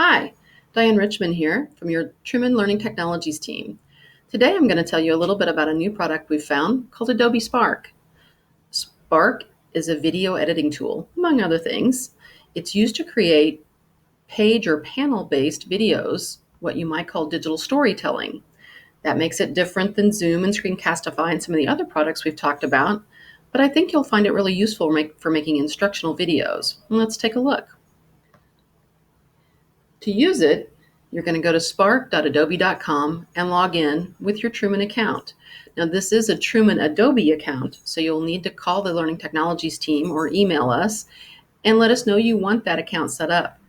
Hi, Diane Richmond here from your Truman Learning Technologies team. Today I'm going to tell you a little bit about a new product we've found called Adobe Spark. Spark is a video editing tool, among other things. It's used to create page or panel-based videos, what you might call digital storytelling. That makes it different than Zoom and Screencastify and some of the other products we've talked about, but I think you'll find it really useful for making instructional videos. Let's take a look. To use it, you're going to go to spark.adobe.com and log in with your Truman account. Now, this is a Truman Adobe account, so you'll need to call the Learning Technologies team or email us and let us know you want that account set up.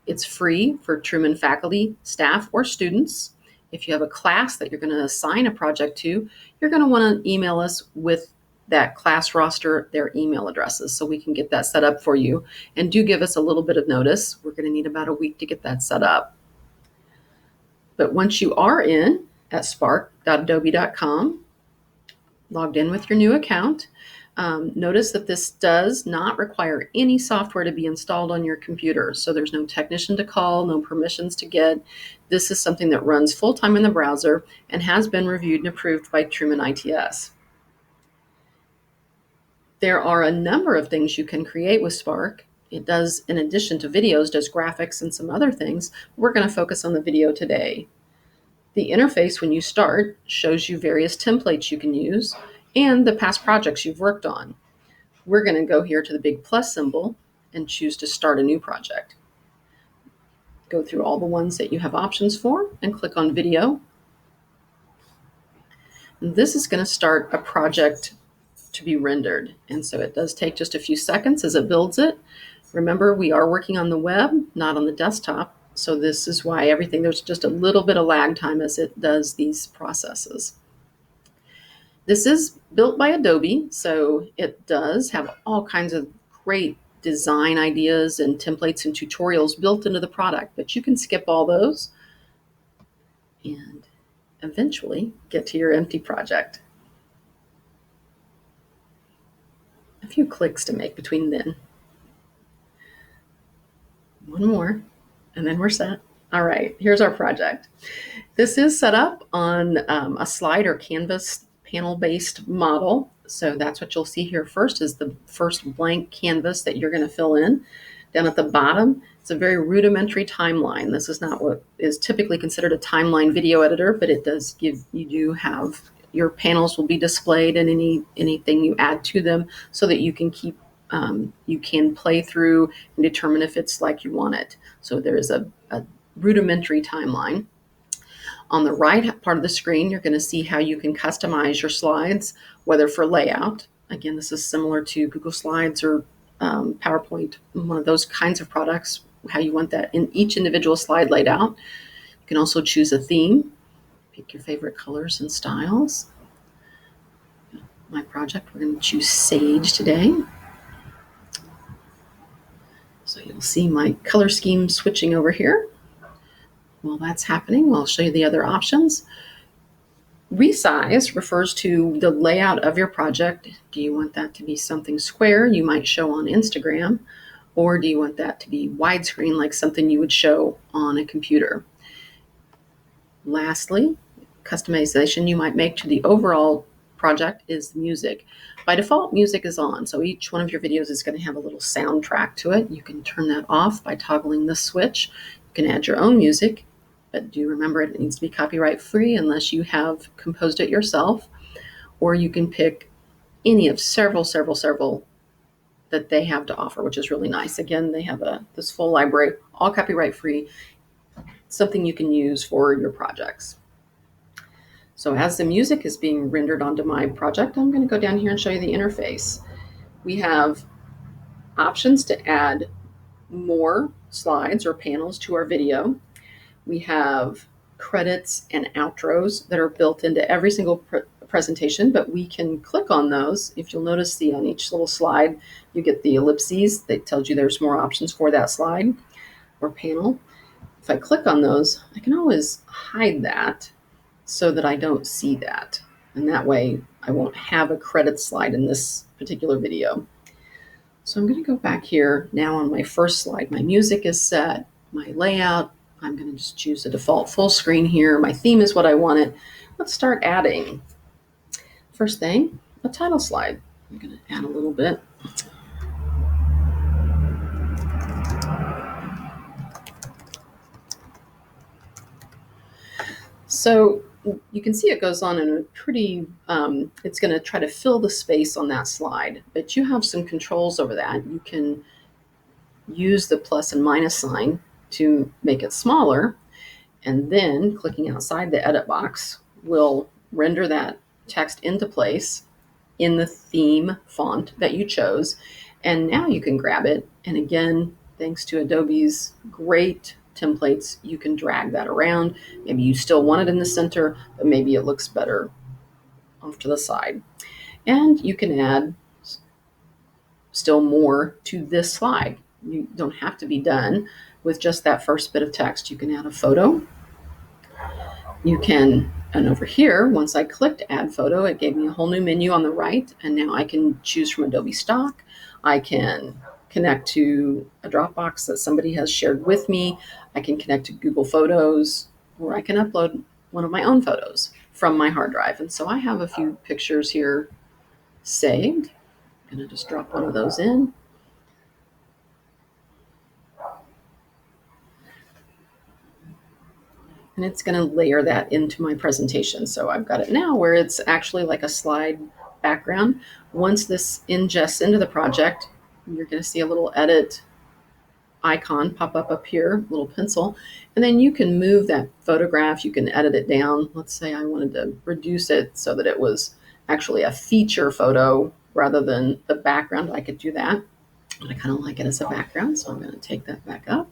It's free for Truman faculty, staff, or students. If you have a class that you're going to assign a project to, you're going to want to email us with that class roster, their email addresses, so we can get that set up for you. And do give us a little bit of notice. We're going to need about a week to get that set up. But once you are in at spark.adobe.com, logged in with your new account, notice that this does not require any software to be installed on your computer. So there's no technician to call, no permissions to get. This is something that runs full-time in the browser and has been reviewed and approved by Truman ITS. There are a number of things you can create with Spark. It does, in addition to videos, does graphics and some other things. We're going to focus on the video today. The interface when you start shows you various templates you can use and the past projects you've worked on. We're going to go here to the big plus symbol and choose to start a new project. Go through all the ones that you have options for and click on video. And this is going to start a project to be rendered. And so it does take just a few seconds as it builds it. Remember, we are working on the web, not on the desktop. So this is why there's just a little bit of lag time as it does these processes. This is built by Adobe, so it does have all kinds of great design ideas and templates and tutorials built into the product, but you can skip all those and eventually get to your empty project. A few clicks to make between then. One more, and then we're set. All right, here's our project. This is set up on a slide or canvas panel-based model. So that's what you'll see here first is the first blank canvas that you're going to fill in. Down at the bottom, it's a very rudimentary timeline. This is not what is typically considered a timeline video editor, but it does give you have your panels will be displayed and anything you add to them so that you can you can play through and determine if it's like you want it. So there is a rudimentary timeline. On the right part of the screen, you're going to see how you can customize your slides, whether for layout. Again, this is similar to Google Slides or PowerPoint, one of those kinds of products, how you want that in each individual slide laid out. You can also choose a theme. Pick your favorite colors and styles. My project, we're going to choose Sage today. So you'll see my color scheme switching over here. While that's happening, I'll show you the other options. Resize refers to the layout of your project. Do you want that to be something square you might show on Instagram? Or do you want that to be widescreen like something you would show on a computer? Lastly, customization you might make to the overall project is music. By default, music is on, so each one of your videos is going to have a little soundtrack to it. You can turn that off by toggling this switch. You can add your own music, but do remember it needs to be copyright free unless you have composed it yourself, or you can pick any of several that they have to offer, which is really nice. Again, they have this full library, all copyright free, something you can use for your projects. So as the music is being rendered onto my project, I'm going to go down here and show you the interface. We have options to add more slides or panels to our video. We have credits and outros that are built into every single presentation, but we can click on those. If you'll notice on each little slide, you get the ellipses that tells you there's more options for that slide or panel. If I click on those, I can always hide that so that I don't see that. And that way I won't have a credit slide in this particular video. So I'm going to go back here now on my first slide. My music is set, my layout, I'm going to just choose the default full screen here. My theme is what I wanted. Let's start adding. First thing, a title slide. I'm going to add a little bit. So you can see it goes on in a pretty, it's going to try to fill the space on that slide, but you have some controls over that. You can use the plus and minus sign to make it smaller, and then clicking outside the edit box will render that text into place in the theme font that you chose. And now you can grab it, and again, thanks to Adobe's great templates, you can drag that around. Maybe you still want it in the center, but maybe it looks better off to the side. And you can add still more to this slide. You don't have to be done with just that first bit of text. You can add a photo. You can, and over here, once I clicked add photo, it gave me a whole new menu on the right, and now I can choose from Adobe stock. I can connect to a Dropbox that somebody has shared with me. I can connect to Google Photos, or I can upload one of my own photos from my hard drive. And so I have a few pictures here saved. I'm going to just drop one of those in. And it's going to layer that into my presentation. So I've got it now where it's actually like a slide background. Once this ingests into the project, you're going to see a little edit icon pop up here, little pencil, and then you can move that photograph. You can edit it down. Let's say I wanted to reduce it so that it was actually a feature photo rather than the background. I could do that, but I kind of like it as a background, so I'm going to take that back up.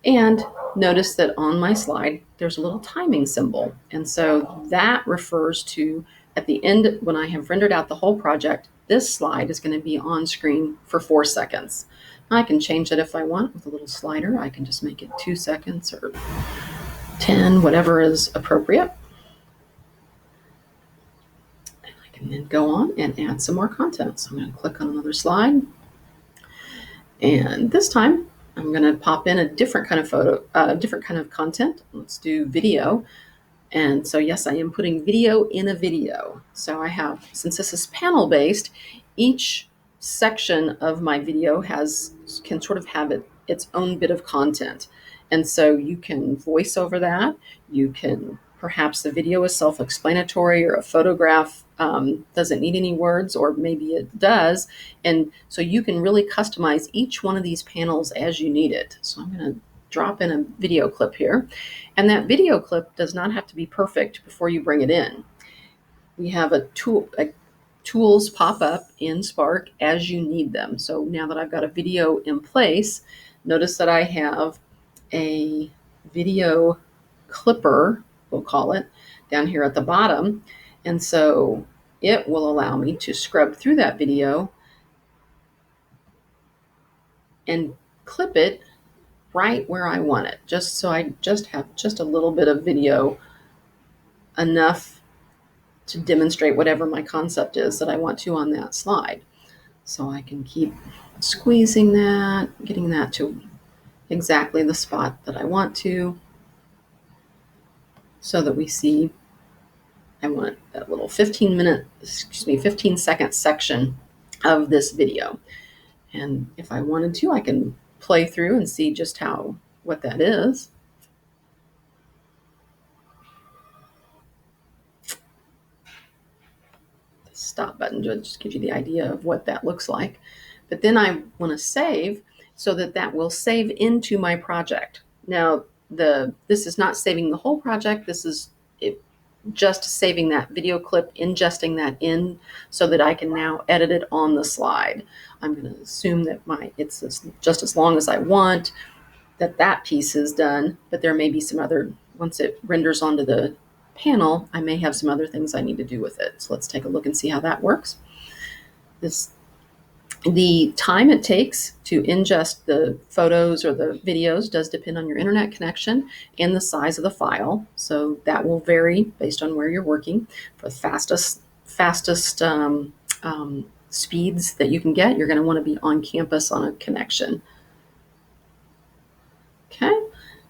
And notice that on my slide, there's a little timing symbol. And so that refers to, at the end, when I have rendered out the whole project, this slide is going to be on screen for 4 seconds. I can change it if I want with a little slider. I can just make it 2 seconds or 10, whatever is appropriate. And I can then go on and add some more content. So I'm going to click on another slide. And this time, I'm going to pop in a different kind of photo, different kind of content. Let's do video. And so, yes, I am putting video in a video. So I have, since this is panel based, each section of my video can sort of have its own bit of content. And so you can voice over that. You can, perhaps the video is self-explanatory, or a photograph doesn't need any words, or maybe it does. And so you can really customize each one of these panels as you need it. So I'm going to drop in a video clip here. And that video clip does not have to be perfect before you bring it in. We have tools pop up in Spark as you need them. So now that I've got a video in place, notice that I have a video clipper, we'll call it, down here at the bottom. And so it will allow me to scrub through that video and clip it right where I want it, just so I just have just a little bit of video, enough to demonstrate whatever my concept is that I want to on that slide. So I can keep squeezing that, getting that to exactly the spot that I want to, so that we see, I want that little 15-second section of this video. And if I wanted to, I can play through and see just what that is. The stop button just gives you the idea of what that looks like. But then I want to save, so that will save into my project. Now, this is not saving the whole project. This is just saving that video clip, ingesting that in, so that I can now edit it on the slide. I'm going to assume that it's just as long as I want, that piece is done, but there may be some other, once it renders onto the panel, I may have some other things I need to do with it. So let's take a look and see how that works. The time it takes to ingest the photos or the videos does depend on your internet connection and the size of the file. So that will vary based on where you're working. For the fastest speeds that you can get, you're going to want to be on campus on a connection. Okay,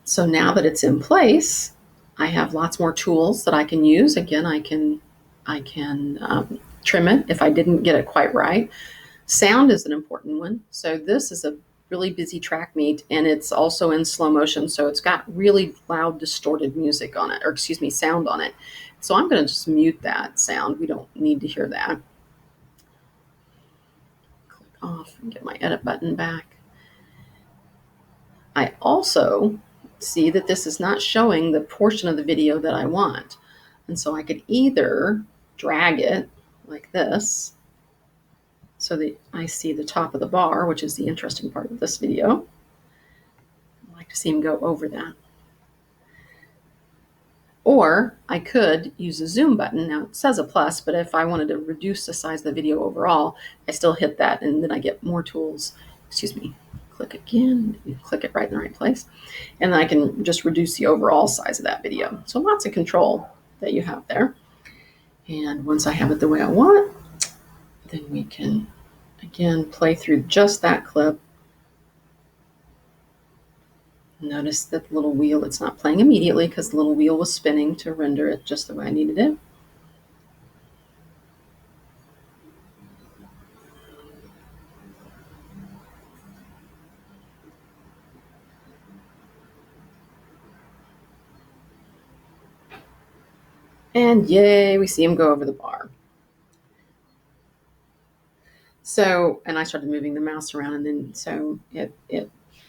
so now that it's in place, I have lots more tools that I can use. Again, I can trim it if I didn't get it quite right. Sound is an important one. So this is a really busy track meet, and it's also in slow motion. So it's got really loud, distorted music on it, or excuse me, sound on it. So I'm going to just mute that sound. We don't need to hear that. Click off and get my edit button back. I also see that this is not showing the portion of the video that I want. And so I could either drag it like this so that I see the top of the bar, which is the interesting part of this video. I like to see him go over that. Or I could use the zoom button. Now it says a plus, but if I wanted to reduce the size of the video overall, I still hit that and then I get more tools. Excuse me, click again, click it right in the right place. And then I can just reduce the overall size of that video. So lots of control that you have there. And once I have it the way I want, then we can, again, play through just that clip. Notice that little wheel, it's not playing immediately because the little wheel was spinning to render it just the way I needed it. And yay, we see him go over the bar. So, and I started moving the mouse around, and then so it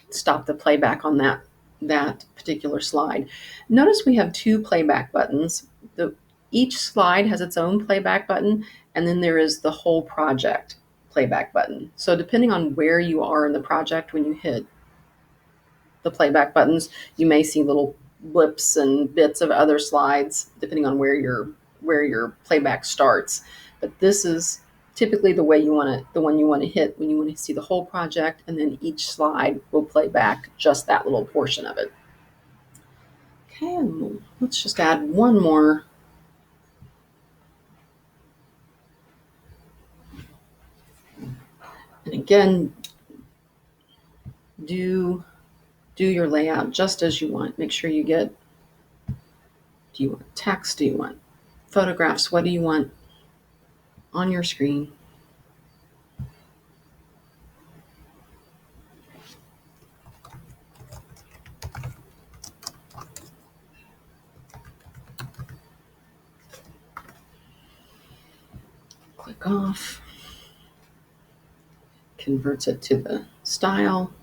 stopped the playback on that particular slide. Notice we have two playback buttons. Each slide has its own playback button, and then there is the whole project playback button. So depending on where you are in the project, when you hit the playback buttons, you may see little blips and bits of other slides, depending on where your playback starts. But this is typically the one you want to hit when you want to see the whole project, and then each slide will play back just that little portion of it. Okay, and let's just add one more. And again, do your layout just as you want. Make sure you get, do you want text? Do you want photographs? What do you want on your screen? Click off. Converts it to the style.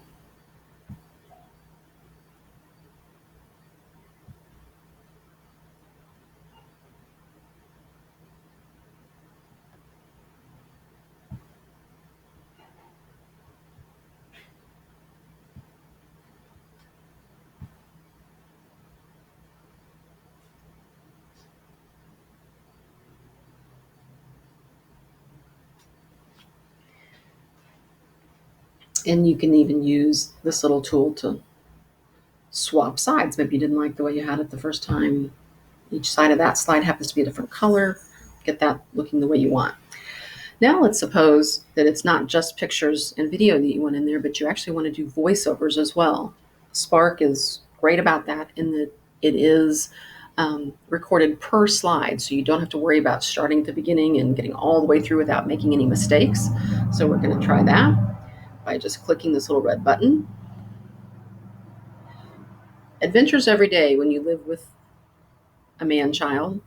And you can even use this little tool to swap sides. Maybe you didn't like the way you had it the first time. Each side of that slide happens to be a different color. Get that looking the way you want. Now let's suppose that it's not just pictures and video that you want in there, but you actually want to do voiceovers as well. Spark is great about that in that it is recorded per slide, so you don't have to worry about starting at the beginning and getting all the way through without making any mistakes. So we're going to try that by just clicking this little red button. Adventures every day when you live with a man-child.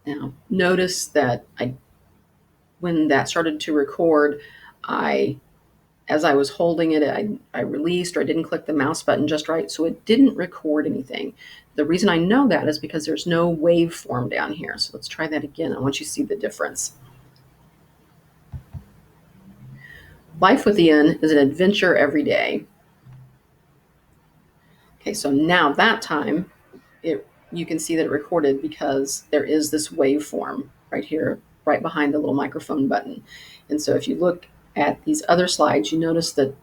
Now, notice that when that started to record, as I was holding it, I released, or I didn't click the mouse button just right, so it didn't record anything. The reason I know that is because there's no waveform down here. So let's try that again. I want you to see the difference. Life with Ian is an adventure every day. Okay, so now that time, you can see that it recorded because there is this waveform right here, right behind the little microphone button. And so if you look at these other slides, you notice that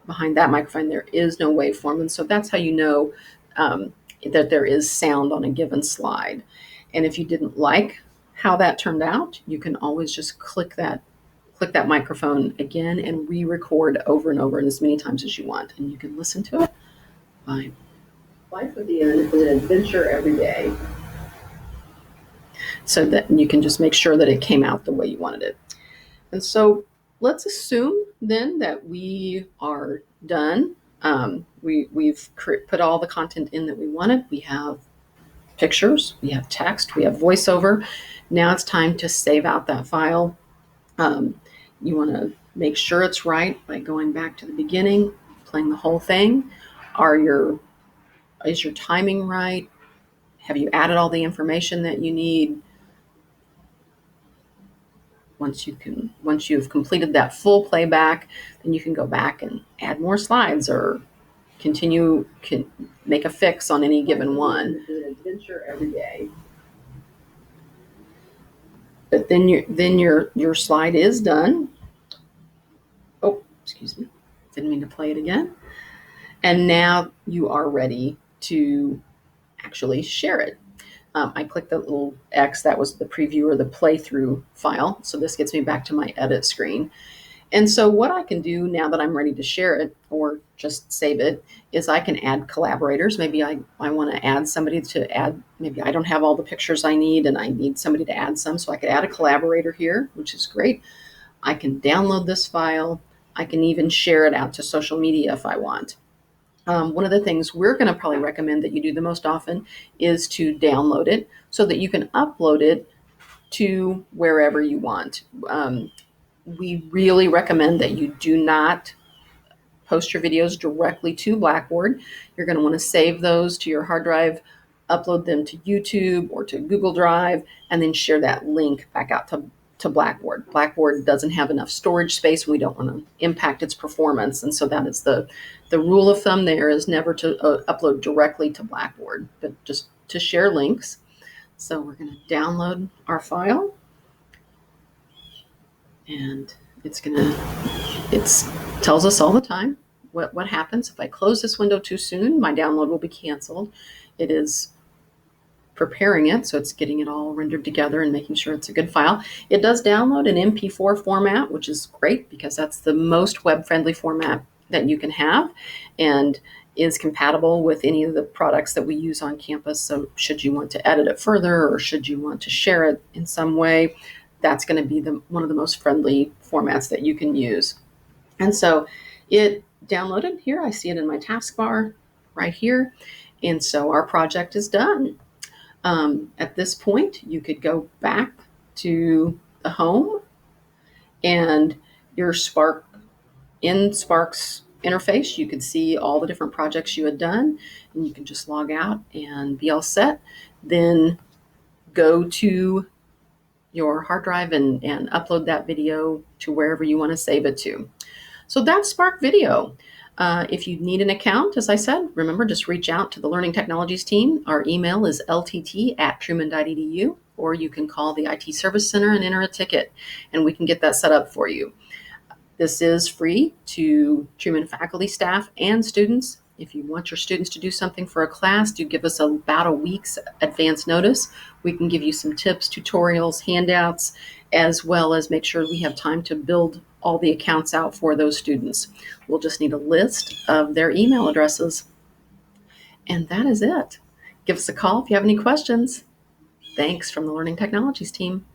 behind that microphone, there is no waveform. And so that's how you know that there is sound on a given slide. And if you didn't like how that turned out, you can always just click that click that microphone again and re-record over and over and as many times as you want. And you can listen to it. Bye. Life with Ian is an adventure every day. So that you can just make sure that it came out the way you wanted it. And so let's assume then that we are done. We've put all the content in that we wanted. We have pictures, we have text, we have voiceover. Now it's time to save out that file. You want to make sure it's right by going back to the beginning, playing the whole thing. Is your timing right? Have you added all the information that you need? Once you've completed that full playback, then you can go back and add more slides or can make a fix on any given one. It's an adventure every day. But then your slide is done. Oh, excuse me. Didn't mean to play it again. And now you are ready to actually share it. I clicked the little X, that was the preview or the playthrough file. So this gets me back to my edit screen. And so what I can do now that I'm ready to share it or just save it is I can add collaborators. Maybe I want to add somebody to add, maybe I don't have all the pictures I need and I need somebody to add some. So I could add a collaborator here, which is great. I can download this file. I can even share it out to social media if I want. One of the things we're going to probably recommend that you do the most often is to download it so that you can upload it to wherever you want. We really recommend that you do not post your videos directly to Blackboard. You're going to want to save those to your hard drive, upload them to YouTube or to Google Drive, and then share that link back out to Blackboard. Blackboard doesn't have enough storage space. We don't want to impact its performance. And so that is the rule of thumb there is never to upload directly to Blackboard, but just to share links. So we're going to download our file. And it tells us all the time what happens. If I close this window too soon, my download will be canceled. It is preparing it, so it's getting it all rendered together and making sure it's a good file. It does download an MP4 format, which is great because that's the most web-friendly format that you can have and is compatible with any of the products that we use on campus. So should you want to edit it further or should you want to share it in some way, that's going to be one of the most friendly formats that you can use. And so it downloaded here. I see it in my taskbar right here. And so our project is done. At this point, you could go back to the home and your Spark's interface. You could see all the different projects you had done, and you can just log out and be all set. Then go to your hard drive and upload that video to wherever you want to save it to. So that's Spark Video. If you need an account, as I said, remember, just reach out to the Learning Technologies team. Our email is ltt@truman.edu, or you can call the IT Service Center and enter a ticket, and we can get that set up for you. This is free to Truman faculty, staff, and students. If you want your students to do something for a class, do give us about a week's advance notice. We can give you some tips, tutorials, handouts, as well as make sure we have time to build all the accounts out for those students. We'll just need a list of their email addresses. And that is it. Give us a call if you have any questions. Thanks from the Learning Technologies team.